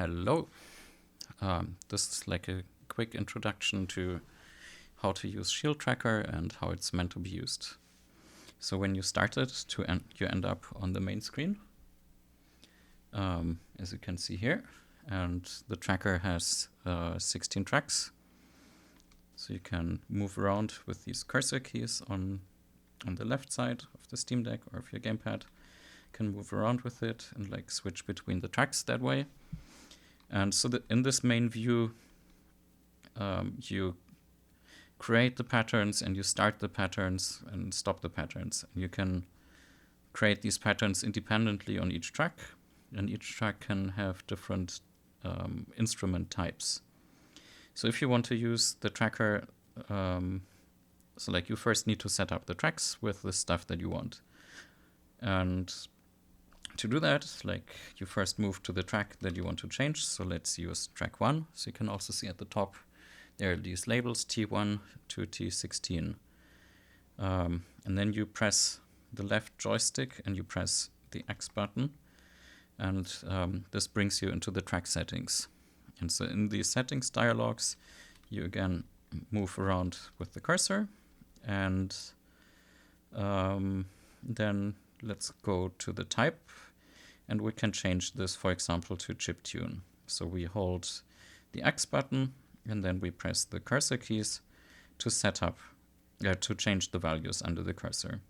Hello. This is like a quick introduction to how to use Shield Tracker and how it's meant to be used. So when you start it, you end up on the main screen, as you can see here. And the tracker has 16 tracks. So you can move around with these cursor keys on the left side of the Steam Deck, or if your gamepad, can move around with it and like switch between the tracks that way. And so that in this main view, you create the patterns and you start the patterns and stop the patterns. And you can create these patterns independently on each track, and each track can have different instrument types. So if you want to use the tracker, so like you first need to set up the tracks with the stuff that you want. And to do that, like you first move to the track that you want to change. So let's use track 1. So you can also see at the top there are these labels T1 to T16. And then you press the left joystick and you press the X button. And this brings you into the track settings. And so in these settings dialogues, you again move around with the cursor. And then let's go to the type, and we can change this, for example, to chiptune. So we hold the X button, and then we press the cursor keys to set up, to change the values under the cursor.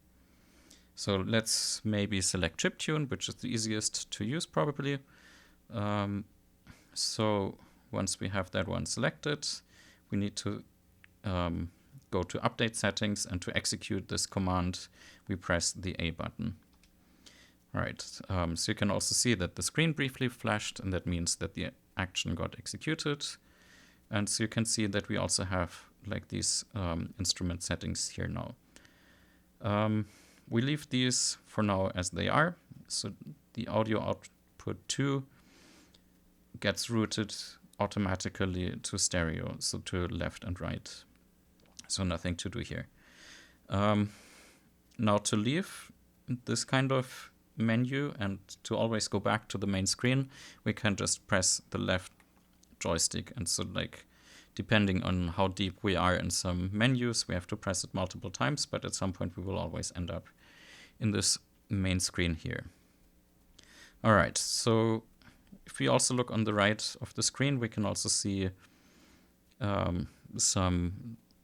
So let's maybe select chiptune, which is the easiest to use probably. So once we have that one selected, we need to go to update settings, and to execute this command, we press the A button. All right, so you can also see that the screen briefly flashed, and that means that the action got executed. And so you can see that we also have like these instrument settings here now. We leave these for now as they are. So the audio output 2 gets routed automatically to stereo, so to left and right. So nothing to do here. Now to leave this kind of menu and to always go back to the main screen, we can just press the left joystick. And so like depending on how deep we are in some menus, we have to press it multiple times, but at some point we will always end up in this main screen here. All right, so if we also look on the right of the screen, we can also see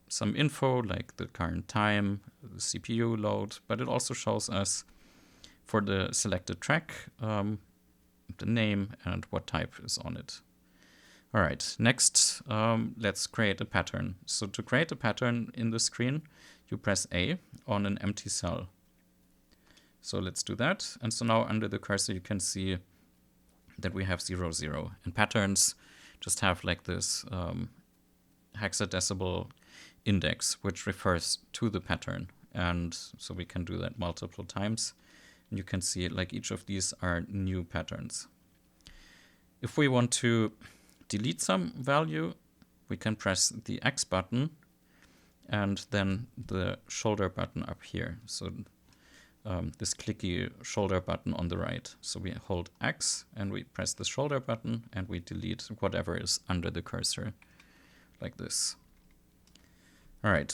some info like the current time, the CPU load, but it also shows us for the selected track the name and what type is on it. All right, next let's create a pattern. So to create a pattern in the screen, you press A on an empty cell. So let's do that. And so now under the cursor, you can see that we have 0, 0. And patterns just have like this hexadecimal index, which refers to the pattern. And so we can do that multiple times. And you can see like each of these are new patterns. If we want to delete some value, we can press the X button and then the shoulder button up here. So this clicky shoulder button on the right. So we hold X and we press the shoulder button and we delete whatever is under the cursor like this. All right,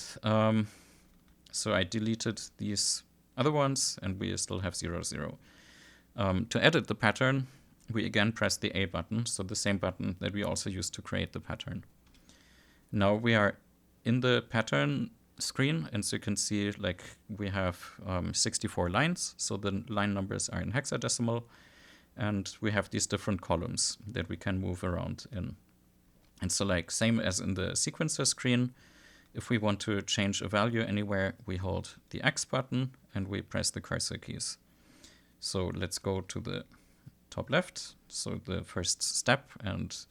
so I deleted these other ones and we still have 0, 0. To edit the pattern, we again press the A button, so the same button that we also used to create the pattern. Now we are in the pattern screen, and so you can see like we have 64 lines, so the line numbers are in hexadecimal, and we have these different columns that we can move around in. And so like same as in the sequencer screen, if we want to change a value anywhere, we hold the X button and we press the cursor keys. So let's go to the top left, so the first step, and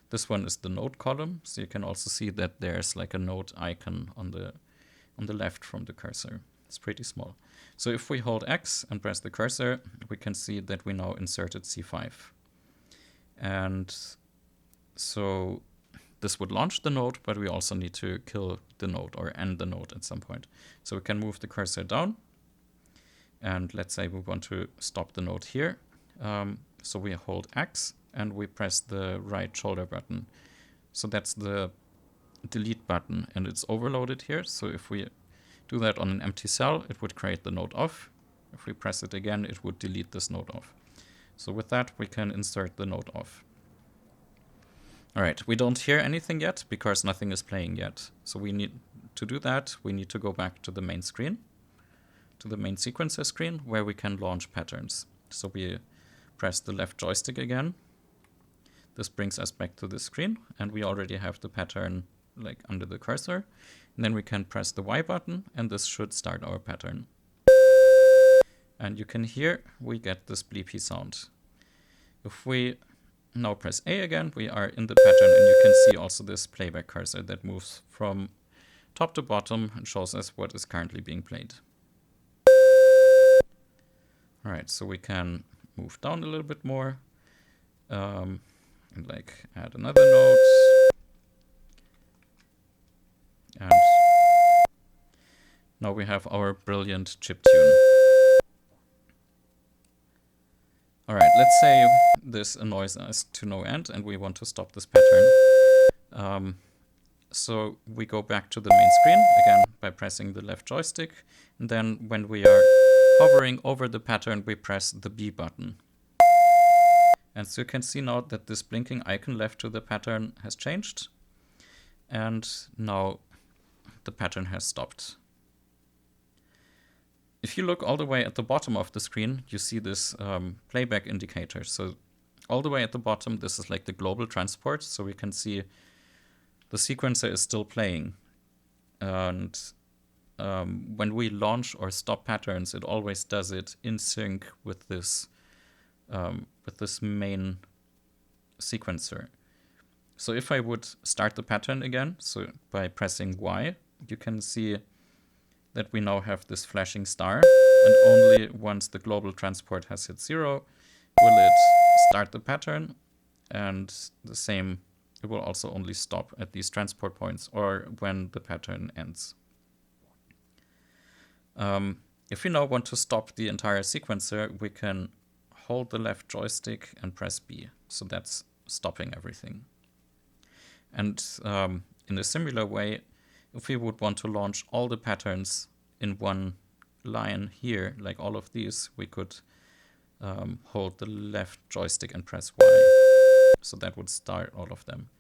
this one is the note column. So you can also see that there's like a note icon on the left from the cursor. It's pretty small. So if we hold X and press the cursor, we can see that we now inserted C5. And so this would launch the node, but we also need to kill the node or end the node at some point. So we can move the cursor down, and let's say we want to stop the node here. So we hold X and we press the right shoulder button. So that's the delete button, and it's overloaded here. So if we do that on an empty cell, it would create the node off. If we press it again, it would delete this node off. So with that, we can insert the node off. All right, we don't hear anything yet because nothing is playing yet. So we need to do that. We need to go back to the main screen, to the main sequencer screen, where we can launch patterns. So we press the left joystick again. This brings us back to the screen, and we already have the pattern like under the cursor. And then we can press the Y button, and this should start our pattern. And you can hear we get this bleepy sound. If we now press A again, we are in the pattern, and you can see also this playback cursor that moves from top to bottom and shows us what is currently being played. All right, so we can move down a little bit more and like add another note. And now we have our brilliant chip tune. All right, let's say this annoys us to no end and we want to stop this pattern. So we go back to the main screen again by pressing the left joystick. And then when we are hovering over the pattern, we press the B button. And so you can see now that this blinking icon left to the pattern has changed. And now the pattern has stopped. If you look all the way at the bottom of the screen, you see this playback indicator. So all the way at the bottom, this is like the global transport. So we can see the sequencer is still playing. And when we launch or stop patterns, it always does it in sync with this main sequencer. So if I would start the pattern again, so by pressing Y, you can see that we now have this flashing star, and only once the global transport has hit 0 will it start the pattern, and the same, it will also only stop at these transport points or when the pattern ends. If we now want to stop the entire sequencer, we can hold the left joystick and press B. So that's stopping everything. And in a similar way, if we would want to launch all the patterns in one line here, like all of these, we could hold the left joystick and press Y. So that would start all of them.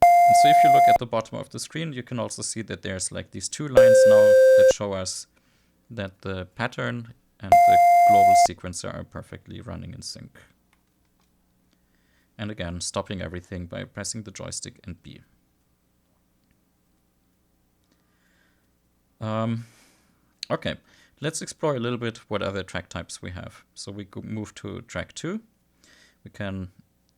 And so if you look at the bottom of the screen, you can also see that there's like these two lines now that show us that the pattern and the global sequencer are perfectly running in sync. And again, stopping everything by pressing the joystick and B. Okay, let's explore a little bit what other track types we have. So we could move to track 2. We can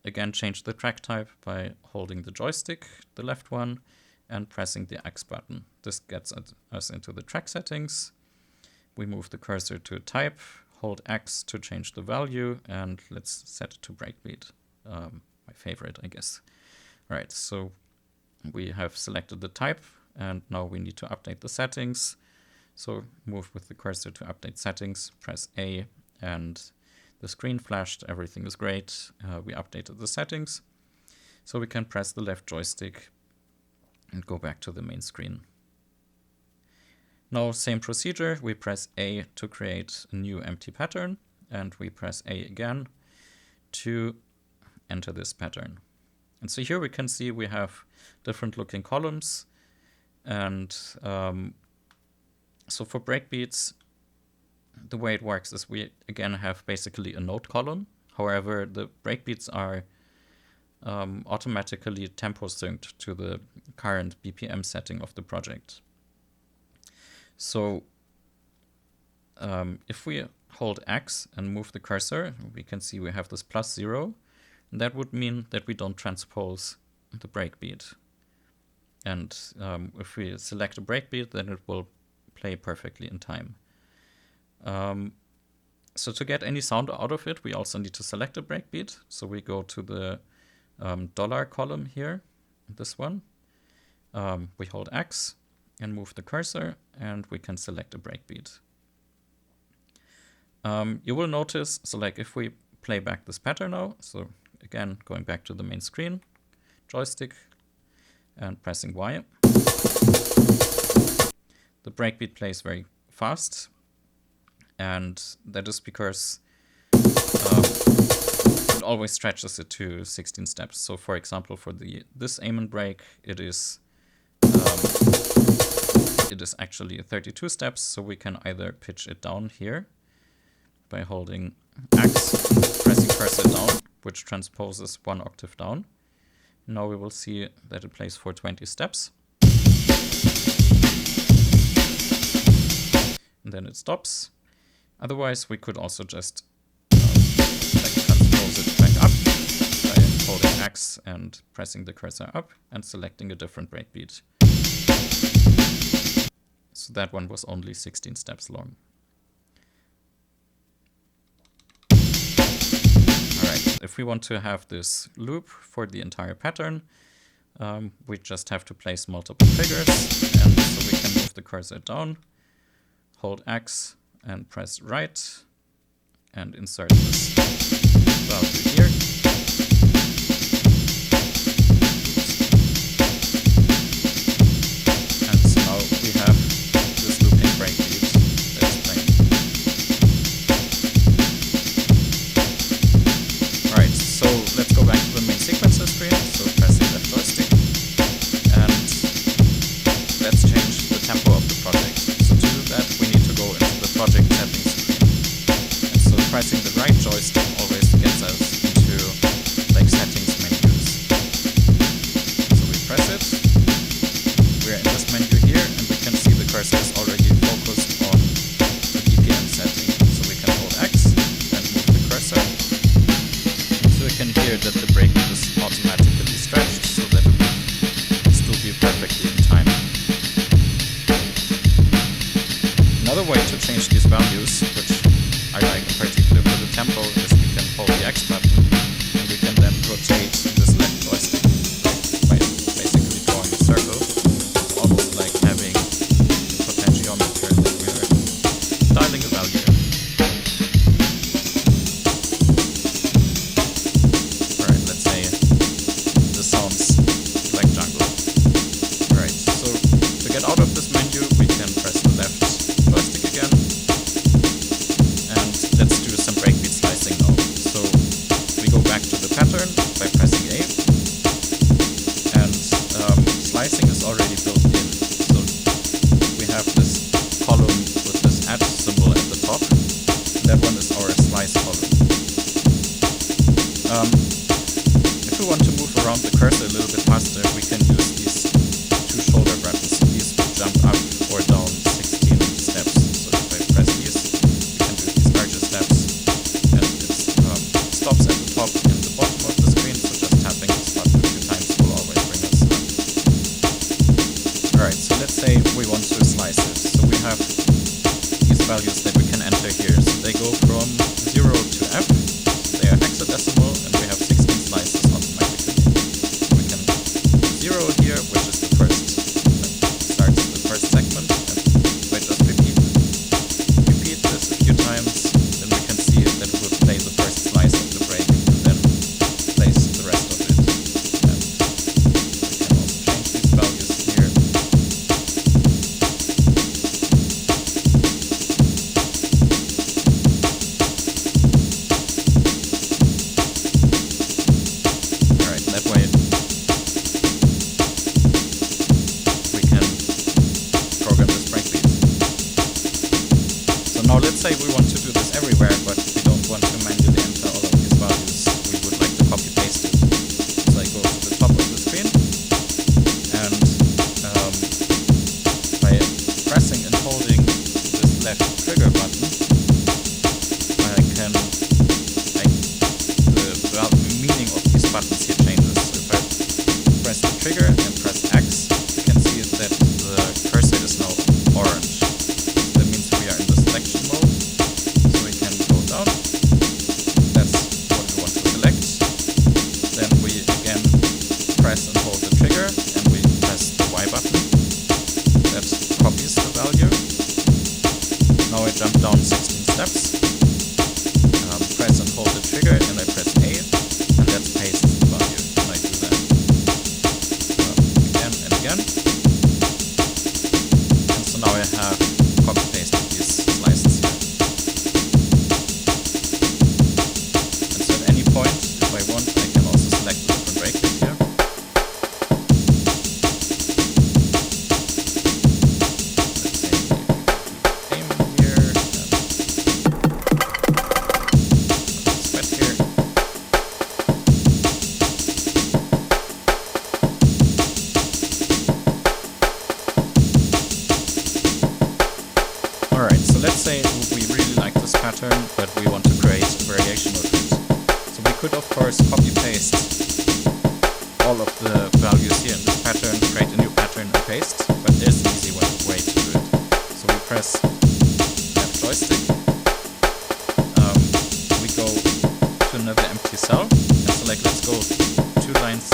again change the track type by holding the joystick, the left one, and pressing the X button. This gets us into the track settings. We move the cursor to type, hold X to change the value, and let's set it to breakbeat. My favorite, I guess. All right, so we have selected the type, and now we need to update the settings. So move with the cursor to update settings, press A, and the screen flashed, everything is great. We updated the settings. So we can press the left joystick and go back to the main screen. Now, same procedure, we press A to create a new empty pattern, and we press A again to enter this pattern. And so here we can see we have different looking columns. And so for breakbeats, the way it works is we again have basically a note column. However, the breakbeats are automatically tempo synced to the current BPM setting of the project. So if we hold X and move the cursor, we can see we have this +0. And that would mean that we don't transpose the breakbeat. And if we select a breakbeat, then it will play perfectly in time. So to get any sound out of it, we also need to select a breakbeat. So we go to the dollar column here, this one. We hold X and move the cursor, and we can select a breakbeat. You will notice, so like if we play back this pattern now, so again, going back to the main screen, joystick, and pressing Y. The breakbeat plays very fast, and that is because it always stretches it to 16 steps. So for example, for this aim and break, it is actually 32 steps, so we can either pitch it down here by holding X, pressing cursor down, which transposes 1 octave down. Now we will see that it plays for 20 steps. And then it stops. Otherwise, we could also just transpose it back up by holding X and pressing the cursor up and selecting a different breakbeat. So that one was only 16 steps long. Alright, if we want to have this loop for the entire pattern, we just have to place multiple triggers, and so we can move the cursor down, hold X and press right, and insert this value here. And so now we have this looping breakbeat that is playing. Alright, so let's go back to the main sequencer screen. So pressing left joystick, and let's change the tempo of the project. So to do that, we need to go into the project settings screen. And so pressing the right joystick always gets us into like settings menus. So we press it, we're in this menu here, and we can see the cursor is already focused on the BPM setting. So we can hold X and move the cursor. So we can hear that the breakbeat is automatically stretched so that it will still be perfectly in time. Another way to change these values, which I like in particular for the tempo, is we can hold the X button and we can then rotate this left joystick by basically drawing a circle. It's almost like having a potentiometer that we are dialing a value in. Alright, let's say this sounds like jungle. Alright, so to get out of this menu, we can press the left joystick again, and let's do some breakbeat slicing now. So we go back to the pattern by pressing A, and slicing is already built in. So we have this column with this @ symbol at the top, and that one is our slice column. If we want to move around the cursor a little bit faster, we can use these two shoulder buttons. These will jump up or down 16 steps. So if I press these, we can do these larger steps, and it stops at the top and the bottom of the screen, so just tapping this button a few times will always bring us up. Alright, so let's say we want to slice it. So we have these values that we can enter here. So they go from 0 to F, they are hexadecimal, and we have 16 slices automatically. So we can 0 here, which is the first, starts the first segment, and if I just repeat this a few times, then we can see that it will play the first slice of the break and then plays the rest of it. And we can also change these values here. Alright, that way we can program this breakbeat. So now let's say we want to do this everywhere, but we don't want to manually enter all of these values. We would like to copy paste it. So I go to the top of the screen, and by pressing and holding this left trigger button, the meaning of these buttons here changes. So if I press the trigger and press X, you can see that the cursor is now orange. That means we are in the selection mode. So we can go down. That's what we want to select. Then we again press and hold the trigger, and we press the Y button. That copies the value. Now I jump down 16 steps. Press and hold the trigger, and I press A, and that's pattern, but we want to create a variation of it. So we could, of course, copy-paste all of the values here in this pattern, create a new pattern and paste, but there's an easy way to do it. So we press left joystick, we go to another empty cell, and select, let's go 2 lines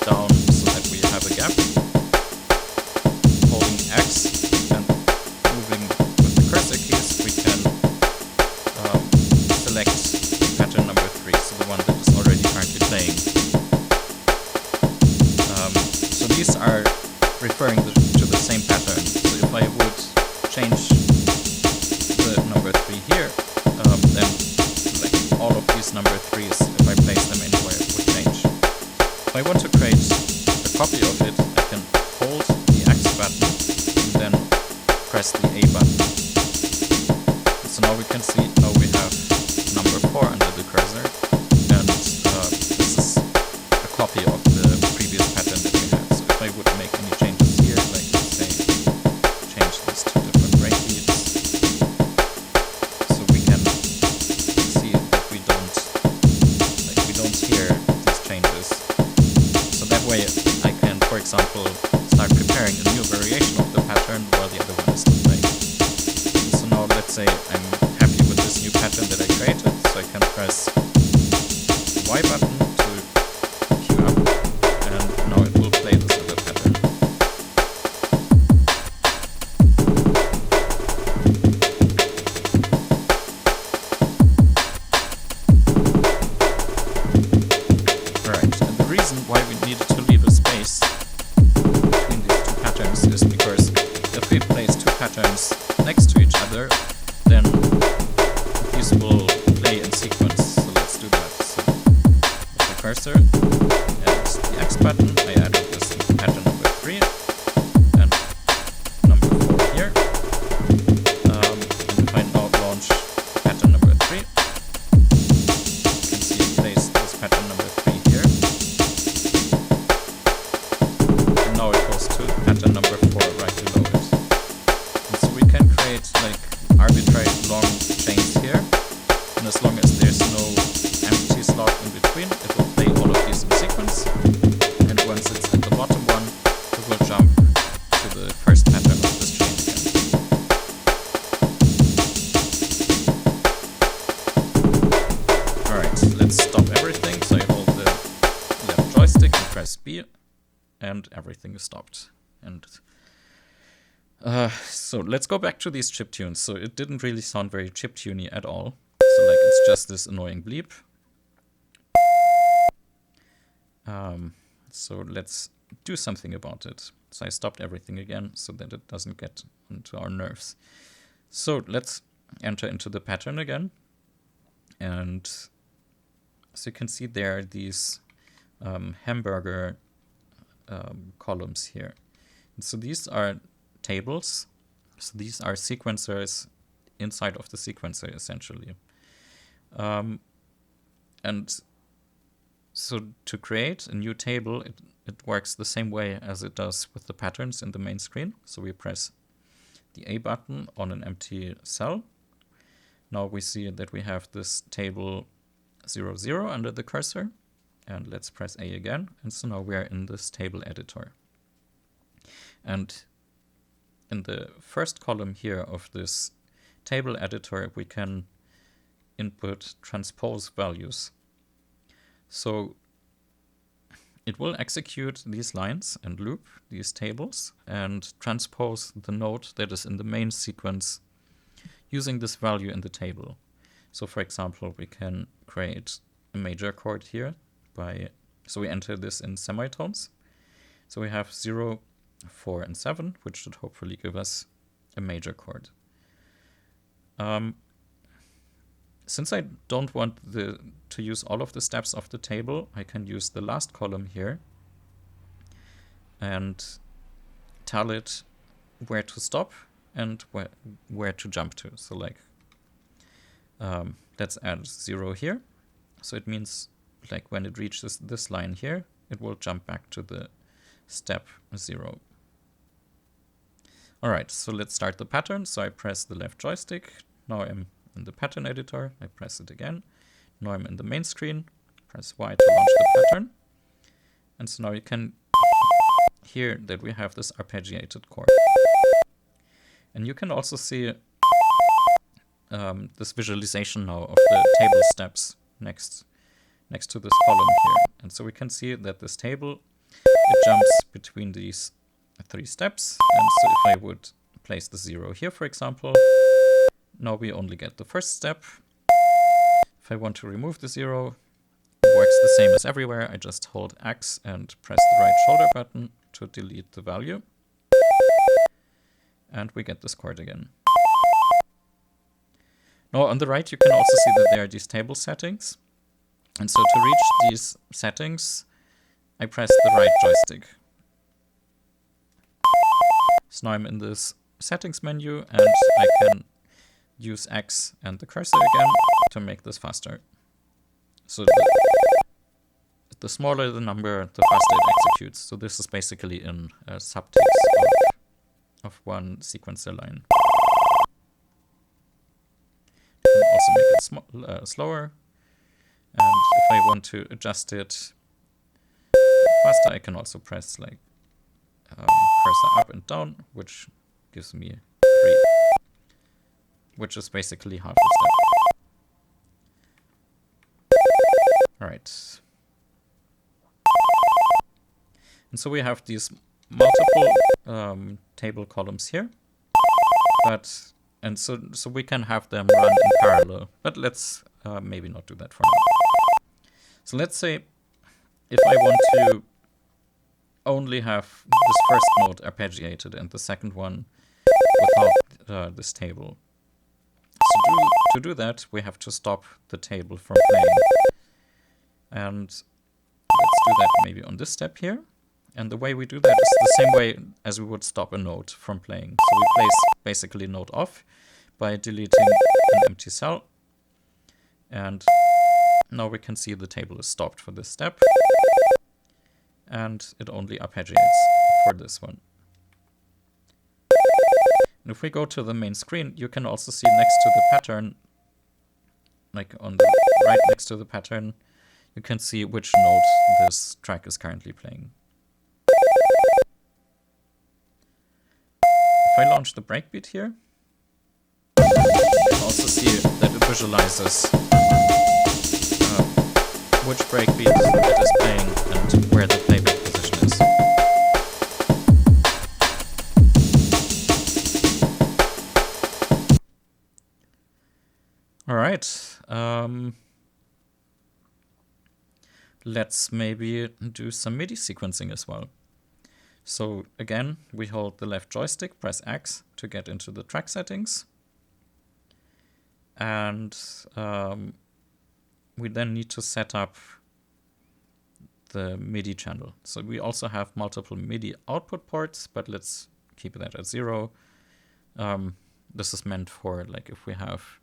down so that we have a gap, holding X and moving with the cursor keys, we can select pattern number 3, so the one that is already currently playing. So these are referring to the same pattern. So if I would change the number 3 here, then like all of these number 3s, if I place them anywhere, it would change. If I want to create a copy of it, I can hold the X button and then press the A button. So now we can see, now we have number 4 under the cursor, and this is a copy of the previous pattern that we had. So if I would make any changes here, like let's say change this to different breakbeats, so we can see that we don't hear these changes. So that way I can, for example, start preparing a new variation of the pattern while the other one is still playing. So now let's say I'm happy with this new pattern that I created, so I can press the Y button to queue up, and now it will play this other pattern. Alright, and the reason why we needed to leave a space between these 2 patterns is because if we place 2 patterns next to each other, then these will play in sequence. So let's do that. So with the cursor and the X button, I added this pattern number 3 and number 4 here. And if I now launch pattern number 3, you can see it plays this pattern number 3 here. And now it goes to pattern number 4 right below it. And so we can create like arbitrary long chains here, and as long as there's no empty slot in between, it will play all of these in sequence, and once it's at the bottom one, it will jump to the first pattern of this chain again. Alright, let's stop everything. So I hold the left joystick and press B, and everything is stopped. And so let's go back to these chiptunes. So it didn't really sound very chiptuney at all. So like it's just this annoying bleep. So let's do something about it. So I stopped everything again so that it doesn't get onto our nerves. So let's enter into the pattern again. And so you can see there are these hamburger columns here. And so these are tables. So these are sequencers inside of the sequencer, essentially. And so to create a new table, it works the same way as it does with the patterns in the main screen. So we press the A button on an empty cell. Now we see that we have this table 0, 0 under the cursor. And let's press A again. And so now we are in this table editor. And in the first column here of this table editor, we can input transpose values. So it will execute these lines and loop these tables and transpose the node that is in the main sequence using this value in the table. So for example, we can create a major chord here so we enter this in semitones. So we have 0, 4, and 7, which should hopefully give us a major chord. Since I don't want to use all of the steps of the table, I can use the last column here and tell it where to stop and where to jump to. So like, let's add 0 here. So it means like when it reaches this line here, it will jump back to the step 0. All right, so let's start the pattern. So I press the left joystick. Now I'm in the pattern editor. I press it again. Now I'm in the main screen. Press Y to launch the pattern. And so now you can hear that we have this arpeggiated chord. And you can also see this visualization now of the table steps next to this column here. And so we can see that this table, it jumps between these 3 steps. And so if I would place the 0 here, for example, now we only get the first step. If I want to remove the 0, it works the same as everywhere. I just hold X and press the right shoulder button to delete the value. And we get this chord again. Now on the right, you can also see that there are these table settings. And so to reach these settings, I press the right joystick. So now I'm in this settings menu, and I can use X and the cursor again to make this faster. So the smaller the number, the faster it executes. So this is basically in subticks of one sequencer line. You can also make it slower. And if I want to adjust it faster, I can also press like cursor up and down, which gives me 3, which is basically half a step. All right. And so we have these multiple table columns here, and so we can have them run in parallel. But let's maybe not do that for now. So let's say if I want to only have this first note arpeggiated and the second one without this table. So to do that, we have to stop the table from playing. And let's do that maybe on this step here. And the way we do that is the same way as we would stop a note from playing. So we place basically note off by deleting an empty cell. And now we can see the table is stopped for this step. And it only arpeggiates for this one. And if we go to the main screen, you can also see next to the pattern, like on the right next to the pattern, you can see which note this track is currently playing. If I launch the breakbeat here, you can also see that it visualizes which breakbeat it is playing and where the playback position is. All right. Let's maybe do some Midi sequencing as well. So again, we hold the left joystick, press X to get into the track settings. And we then need to set up the Midi channel. So we also have multiple Midi output ports, but let's keep that at 0. This is meant for like if we have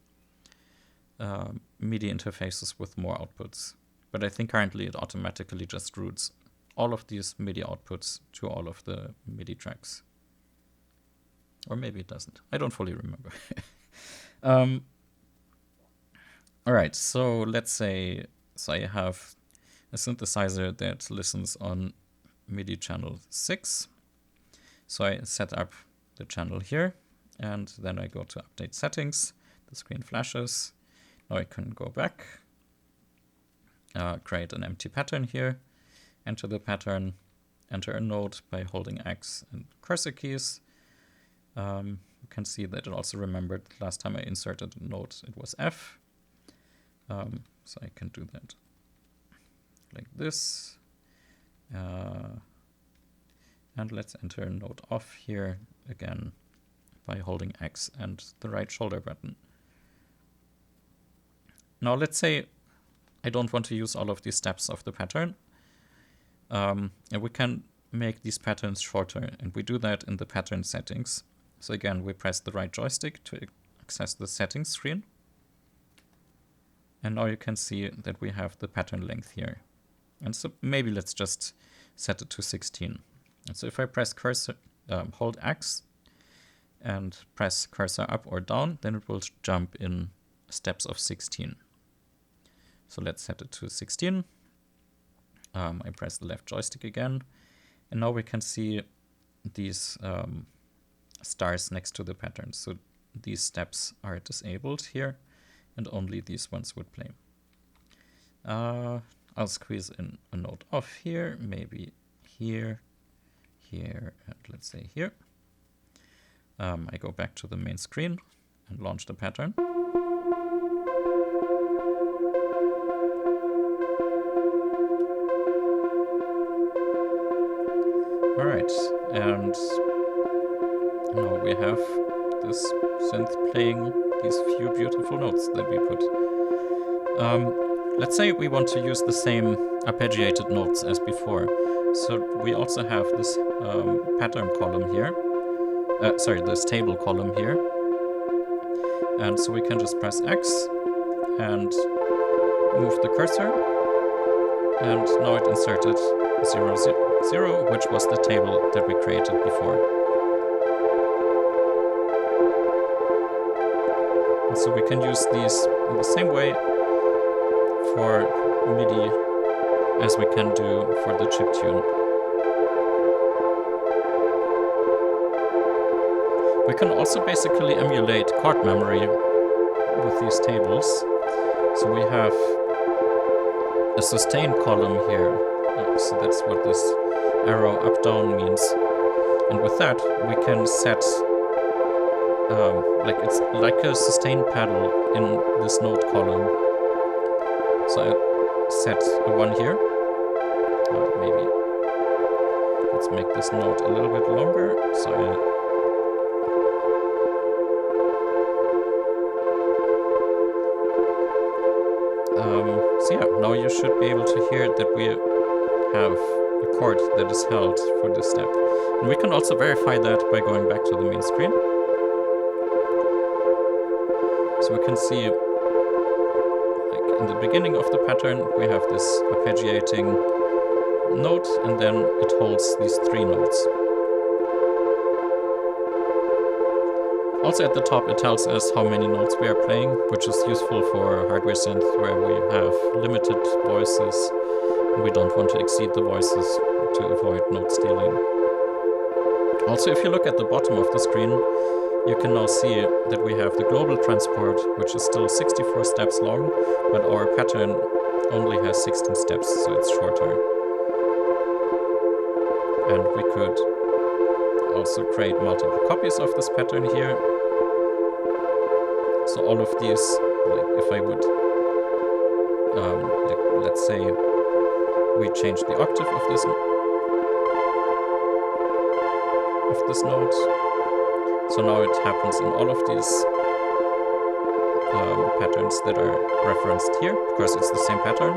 Midi interfaces with more outputs. But I think currently it automatically just routes all of these Midi outputs to all of the Midi tracks. Or maybe it doesn't. I don't fully remember. All right, so let's say I have a synthesizer that listens on Midi channel 6. So I set up the channel here, and then I go to update settings. The screen flashes. Now I can go back, create an empty pattern here, enter the pattern, enter a note by holding X and cursor keys. You can see that it also remembered last time I inserted a note, it was F. So I can do that like this. And let's enter a note off here again by holding X and the right shoulder button. Now let's say I don't want to use all of these steps of the pattern. And we can make these patterns shorter, and we do that in the pattern settings. So again, we press the right joystick to access the settings screen. And now you can see that we have the pattern length here. And so maybe let's just set it to 16. And so if I press cursor, hold X and press cursor up or down, then it will jump in steps of 16. So let's set it to 16. I press the left joystick again, and now we can see these stars next to the pattern. So these steps are disabled here, and only these ones would play. I'll squeeze in a note off here, maybe here, here, and let's say here. I go back to the main screen and launch the pattern. All right, and now we have this synth playing these few beautiful notes that we put. Let's say we want to use the same arpeggiated notes as before. So we also have this pattern column here. This table column here. And so we can just press X and move the cursor. And now it inserted 0, 0, 0, which was the table that we created before. And so we can use these in the same way for Midi as we can do for the chiptune. We can also basically emulate chord memory with these tables. So we have a sustain column here. So that's what this arrow up down means. And with that we can set it's like a sustain pedal in this note column. So I set a 1 here. Maybe let's make this note a little bit longer. So yeah, now you should be able to hear that we have a chord that is held for this step. And we can also verify that by going back to the main screen. So we can see, like in the beginning of the pattern, we have this arpeggiating note, and then it holds these 3 notes. Also at the top it tells us how many notes we are playing, which is useful for hardware synth where we have limited voices and we don't want to exceed the voices to avoid note stealing. Also, if you look at the bottom of the screen, you can now see that we have the global transport, which is still 64 steps long, but our pattern only has 16 steps, so it's shorter. And we could also create multiple copies of this pattern here. So all of these, like if I would, let's say we change the octave of this note. So now it happens in all of these patterns that are referenced here, because it's the same pattern.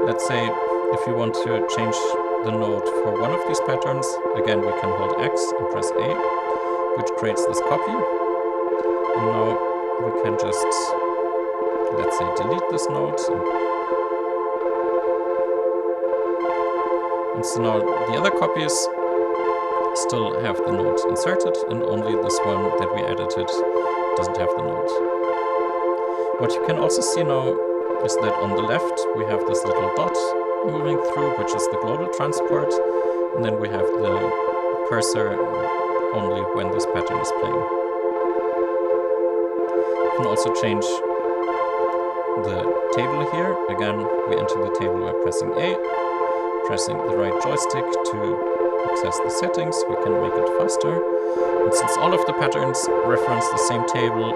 Let's say if you want to change the note for one of these patterns, again we can hold X and press A, which creates this copy. And now we can just, let's say, delete this note. And so now the other copies still have the note inserted, and only this one that we edited doesn't have the note. What you can also see now is that on the left we have this little dot moving through, which is the global transport, and then we have the cursor only when this pattern is playing. You can also change the table here. Again, we enter the table by pressing A, pressing the right joystick to access the settings. We can make it faster. And since all of the patterns reference the same table,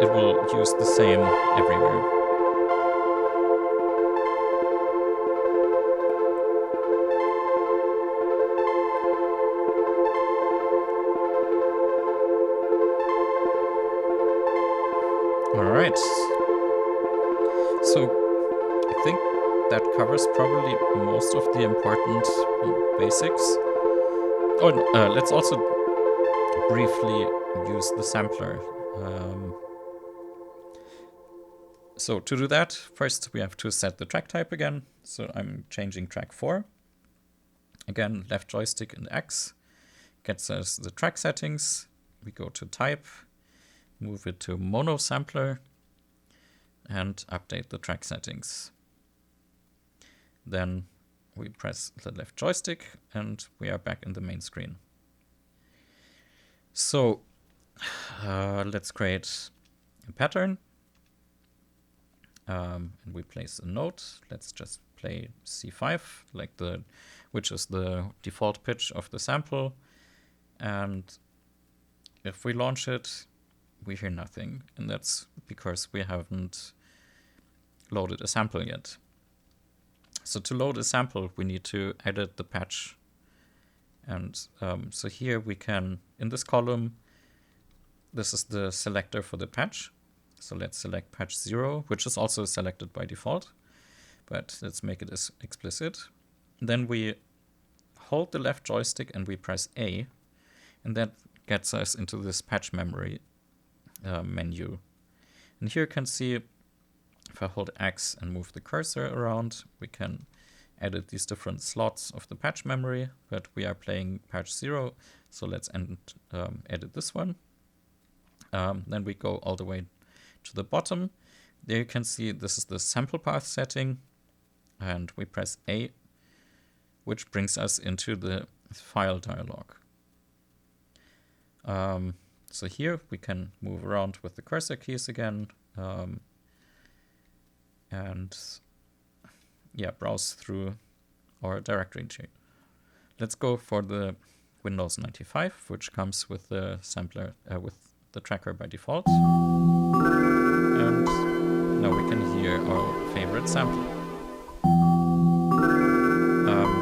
it will use the same everywhere. Alright, so I think that covers probably most of the important basics. Oh, let's also briefly use the sampler. So to do that, first we have to set the track type again. So I'm changing track 4. Again, left joystick and X gets us the track settings. We go to type, move it to mono sampler, and update the track settings. Then we press the left joystick and we are back in the main screen. So let's create a pattern. And we place a note. Let's just play C5, which is the default pitch of the sample. And if we launch it, we hear nothing. And that's because we haven't loaded a sample yet. So to load a sample, we need to edit the patch. And so here we can, in this column, this is the selector for the patch. So let's select patch 0, which is also selected by default. But let's make it as explicit. Then we hold the left joystick and we press A. And that gets us into this patch memory menu. And here you can see, if I hold X and move the cursor around, we can edit these different slots of the patch memory, but we are playing patch 0, so let's edit this one. Then we go all the way to the bottom. There you can see this is the sample path setting, and we press A, which brings us into the file dialog. So here we can move around with the cursor keys again, and yeah, browse through our directory tree. Let's go for the Windows 95, which comes with the sampler, with the tracker by default. And now we can hear our favorite sample.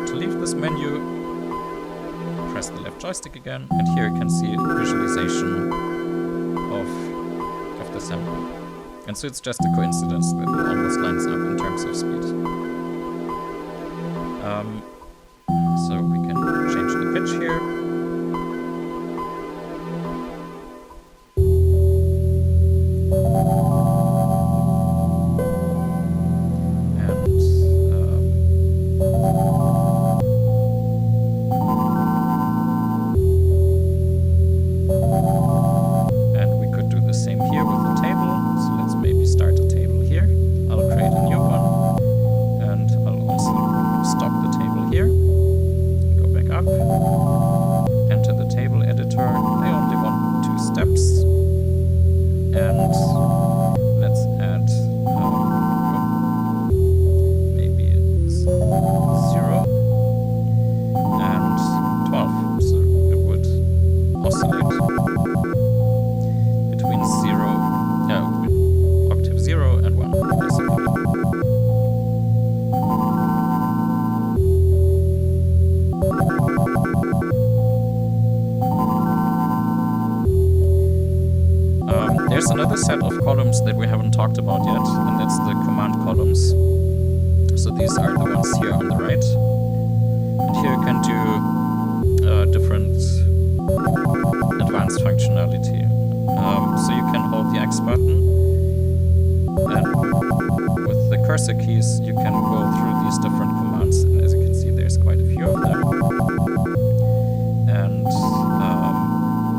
To leave this menu, press the left joystick again, and here you can see a visualization of the sample. And so it's just a coincidence that it almost lines up in terms of speed. So we can change the pitch here. And we could do the same here with the table. So let's maybe start a table here. I'll create a new one. And I'll also stop the table here. Go back up. Enter the table editor. I only want 2 steps. And let's add maybe 0 and 12. So it would oscillate between octave 0 and 1, basically. There's another set of columns that we haven't talked about yet, and that's the command columns. So these are the ones here on the right. And here you can do different advanced functionality. So you can hold the X button, and with the cursor keys you can go through these different commands, and as you can see there's quite a few of them. And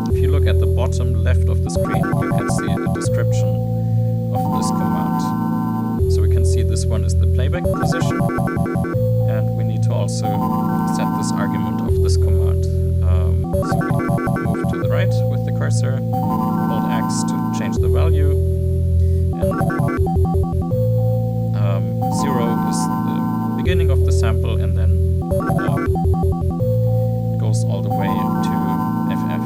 if you look at the bottom left of the screen, you can see a description of this command. So we can see this one is the playback position, and we need to also set this argument of this command. So we move to the right with the cursor, hold X to change the value, and 0 is the beginning of the sample, and then it goes all the way to FF,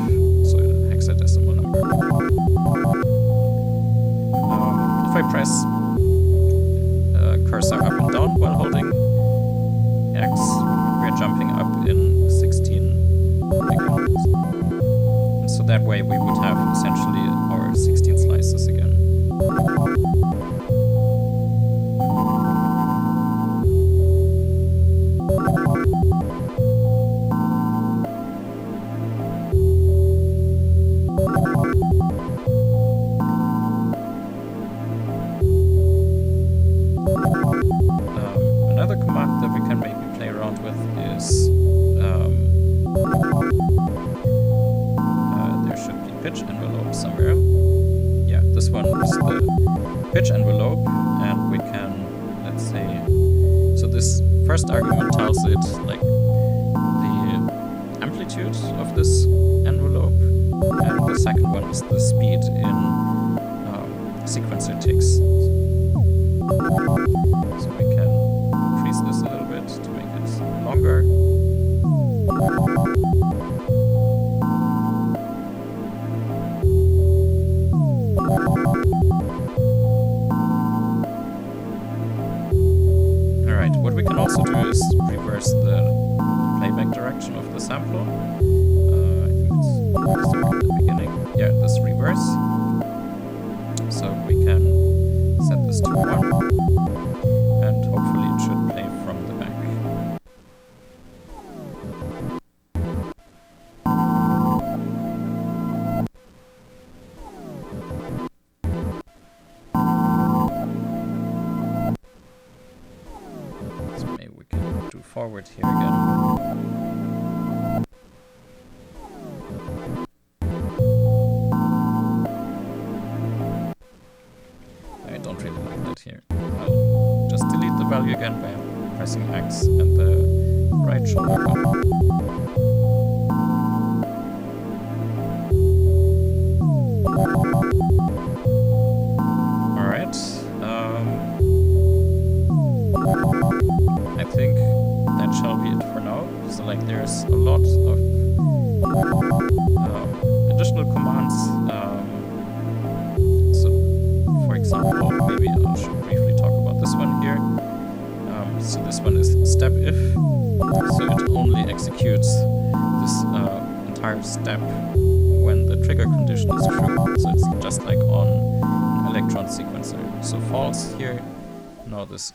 so a hexadecimal number. If I press cursor up and down while holding X, we're jumping up in 16 megahertz. And so that way we would have essentially our 16 slices again. Another command that we can maybe play around with is there should be pitch envelope somewhere. this one is the pitch envelope, and we can, let's say, so this first argument tells it like the amplitude of this envelope, and the second one is the speed in sequencer ticks. So we can increase this a little bit to make it longer. Alright, what we can also do is reverse the playback direction of the sampler. I think it's at the beginning. Yeah, this reverse. So we can set this to 1, and hopefully it should play from the back. So maybe we can do forward here again. Here. I'll just delete the value again by pressing X and the right shoulder button. Alright. I think that shall be it for now. So like there's a lot of additional commands. For example, maybe I should briefly talk about this one here. So this one is step if, so it only executes this entire step when the trigger condition is true. So it's just like on an electron sequencer. So false here, no, this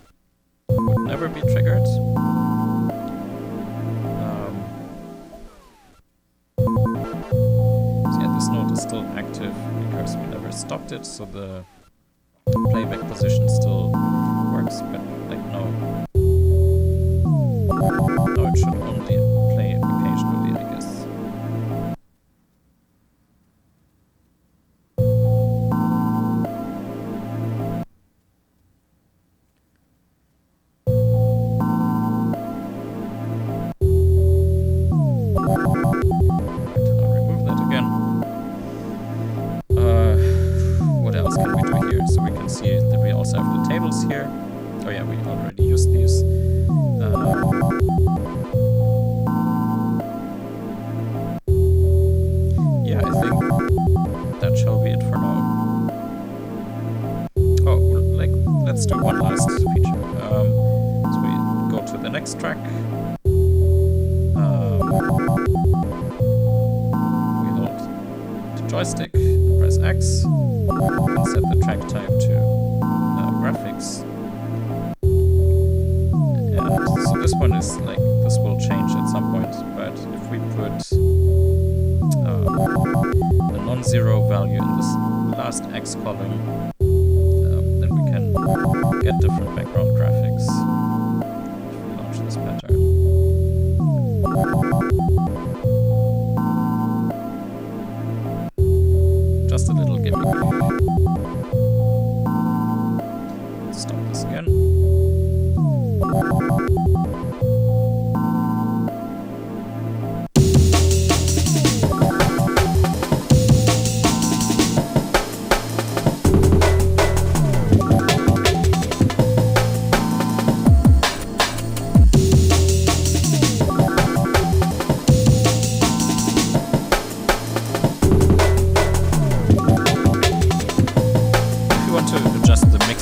would never be triggered. So yeah, this node is still active because we never stopped it, so the playback position still works, but like no, it should only play occasionally, I guess. Right, I'll remove that again. What else can we do here? So we can see that we also have the tables here. Oh yeah, we already used these. Yeah, I think that shall be it for now. Oh, like, let's do one last feature. So we go to the next track. We hold the joystick, press X, and set the track type to graphics. And so this one is like, this will change at some point, but if we put a non-zero value in this last X column, then we can get different background graphics if we launch this pattern. Just a little gimmick. Let's stop this again.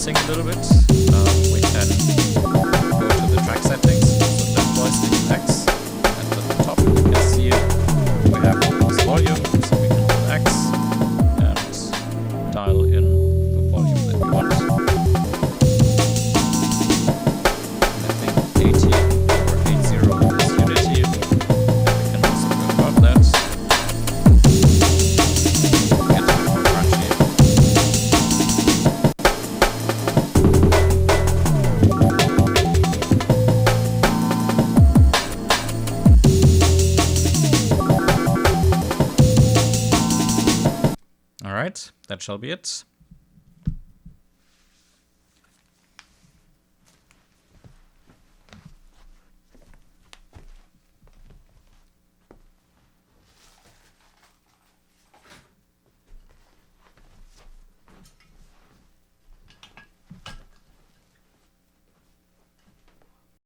A little bit, we can go to the track settings, so left joystick X, and at the top you can see we have this volume, so we can hold X and dial in the volume that we want. And I think 80 or 80 is unity, and we can also go above that. Get a bit more crunchy. Alright, that shall be it.